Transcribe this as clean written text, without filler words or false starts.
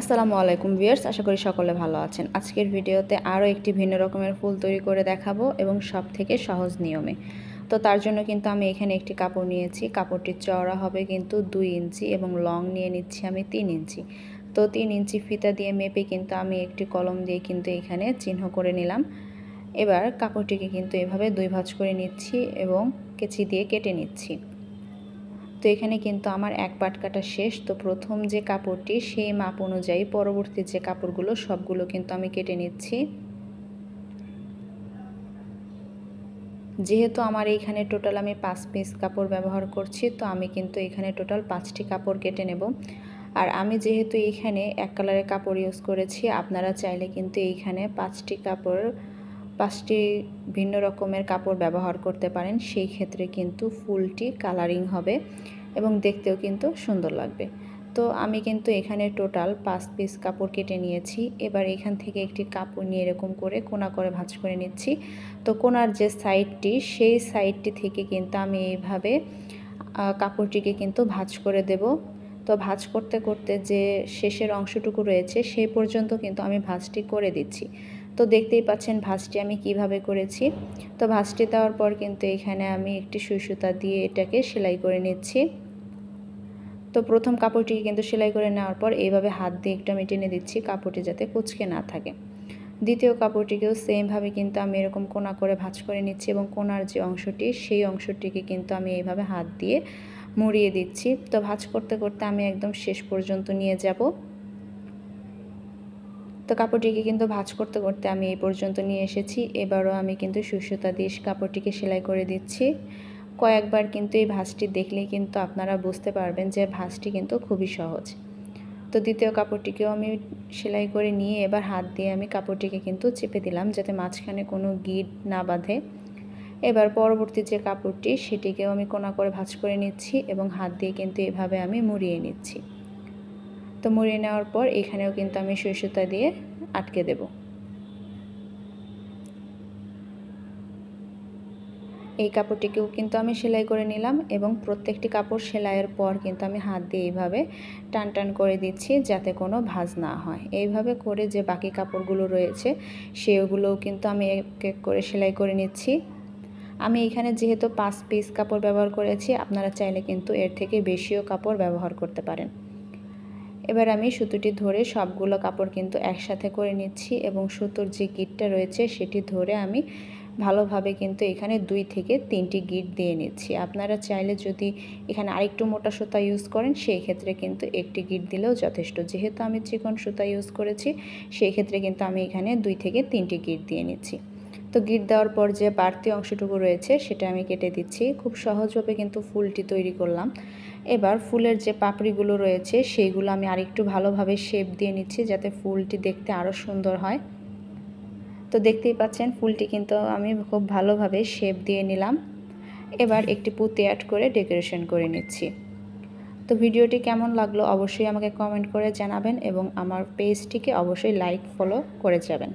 আসসালামু আলাইকুম ভিউয়ার্স, আশা করি সকলে ভালো আছেন। আজকের ভিডিওতে আরও একটি ভিন্ন রকমের ফুল তৈরি করে দেখাবো এবং সব থেকে সহজ নিয়মে। তো তার জন্য কিন্তু আমি এখানে একটি কাপড় নিয়েছি। কাপড়টির চওড়া হবে কিন্তু 2 ইঞ্চি এবং লং নিয়ে নিচ্ছি আমি 3 ইঞ্চি। তো 3 ইঞ্চি ফিতা দিয়ে মেপে কিন্তু আমি একটি কলম দিয়ে কিন্তু এখানে চিহ্ন করে নিলাম। এবার কাপড়টিকে কিন্তু এভাবে 2 ভাঁজ করে নিচ্ছি এবং কেচি দিয়ে কেটে নিচ্ছি। তো এখানে কিন্তু আমার এক পাট কাটা শেষ। তো প্রথম যে কাপড়টি সেই মাপ অনুযায়ী পরবর্তী যে কাপড়গুলো সবগুলো কিন্তু আমি কেটে নিচ্ছি। যেহেতু আমার এইখানে টোটাল আমি 5 পিস কাপড় ব্যবহার করছি, তো আমি কিন্তু এখানে টোটাল 5টি কাপড় কেটে নেব। আর আমি যেহেতু এইখানে এক কালারের কাপড় ইউজ করেছি, আপনারা চাইলে কিন্তু এইখানে 5টি ভিন্ন রকমের কাপড় ব্যবহার করতে পারেন। সেই ক্ষেত্রে কিন্তু ফুলটি কালারিং হবে এবং দেখতেও কিন্তু সুন্দর লাগবে। তো আমি কিন্তু এখানে টোটাল 5 পিস কাপড় কেটে নিয়েছি। এবার এখান থেকে একটি কাপড় নিয়ে এরকম করে কোনা করে ভাঁজ করে নিচ্ছি। তো কোনার যে সাইডটি সেই সাইডটি থেকে কিন্তু আমি এইভাবে কাপড়টিকে কিন্তু ভাঁজ করে দেব। তো ভাঁজ করতে করতে যে শেষের অংশটুকু রয়েছে সেই পর্যন্ত কিন্তু আমি ভাঁজটি করে দিচ্ছি। তো দেখতেই পাচ্ছেন ভাঁজটি আমি কিভাবে করেছি। তো ভাঁজটি দেওয়ার পর কিন্তু এখানে আমি একটি সুই সুতা দিয়ে এটাকে সেলাই করে নিচ্ছি। তো প্রথম কাপড়টিকে কিন্তু সেলাই করে নেওয়ার পর এইভাবে হাত দিয়ে একটু আমি টেনে দিচ্ছি কাপড়টি যাতে কুঁচকে না থাকে। দ্বিতীয় কাপড়টিকেও সেমভাবে কিন্তু আমি এরকম কোনা করে ভাঁজ করে নিচ্ছি এবং কোনার যে অংশটি সেই অংশটিকে কিন্তু আমি এইভাবে হাত দিয়ে মুড়িয়ে দিচ্ছি। তো ভাঁজ করতে করতে আমি একদম শেষ পর্যন্ত নিয়ে যাব। তো কাপড়টিকে কিন্তু ভাঁজ করতে করতে আমি এই পর্যন্ত নিয়ে এসেছি। এবারও আমি কিন্তু সুই সুতা দিয়ে কাপড়টিকে সেলাই করে দিচ্ছি। কয়েকবার কিন্তু এই ভাঁজটি দেখলেই কিন্তু আপনারা বুঝতে পারবেন যে ভাঁজটি কিন্তু খুবই সহজ। তো দ্বিতীয় কাপড়টিকেও আমি সেলাই করে নিয়ে এবার হাত দিয়ে আমি কাপড়টিকে কিন্তু চেপে দিলাম যাতে মাঝখানে কোনো গিঁট না বাঁধে। এবার পরবর্তী যে কাপড়টি সেটিকেও আমি কোনা করে ভাঁজ করে নিচ্ছি এবং হাত দিয়ে কিন্তু এভাবে আমি মুড়িয়ে নিচ্ছি। তো মুড়িয়ে নেওয়ার পর এখানেও কিন্তু আমি সুই সুতা দিয়ে আটকে দেব। এই কাপড়টিকেও কিন্তু আমি সেলাই করে নিলাম এবং প্রত্যেকটি কাপড় সেলাইয়ের পর কিন্তু আমি হাত দিয়ে এইভাবে টান টান করে দিচ্ছি যাতে কোনো ভাঁজ না হয়। এইভাবে করে যে বাকি কাপড়গুলো রয়েছে সেগুলোও কিন্তু আমি এক এক করে সেলাই করে নিচ্ছি। আমি এখানে যেহেতু 5 পিস কাপড় ব্যবহার করেছি, আপনারা চাইলে কিন্তু এর থেকে বেশিও কাপড় ব্যবহার করতে পারেন। এবার আমি সুতোটি ধরে সবগুলো কাপড় কিন্তু একসাথে করে নিচ্ছি এবং সুতোর যে গিঁটটা রয়েছে সেটি ধরে আমি ভালোভাবে কিন্তু এখানে 2 থেকে 3টি গিঁট দিয়ে নিচ্ছি। আপনারা চাইলে যদি এখানে আরেকটু মোটা সুতা ইউজ করেন সেই ক্ষেত্রে কিন্তু একটি গিঁট দিলেও যথেষ্ট। যেহেতু আমি চিকন সুতা ইউজ করেছি সেই ক্ষেত্রে কিন্তু আমি এখানে 2 থেকে 3টি গিঁট দিয়ে নিচ্ছি। তো গিঁট দেওয়ার পর যে বাড়তি অংশটুকু রয়েছে সেটা আমি কেটে দিচ্ছি। খুব সহজভাবে কিন্তু ফুলটি তৈরি করলাম। এবার ফুলের যে পাপড়িগুলো রয়েছে সেইগুলো আমি আরেকটু ভালোভাবে শেপ দিয়ে নিচ্ছি যাতে ফুলটি দেখতে আরও সুন্দর হয়। তো দেখতেই পাচ্ছেন ফুলটি কিন্তু আমি খুব ভালোভাবে শেপ দিয়ে নিলাম। এবার একটি পুঁতি অ্যাড করে ডেকোরেশন করে নিচ্ছি। তো ভিডিওটি কেমন লাগলো অবশ্যই আমাকে কমেন্ট করে জানাবেন এবং আমার পেজটিকে অবশ্যই লাইক ফলো করে যাবেন।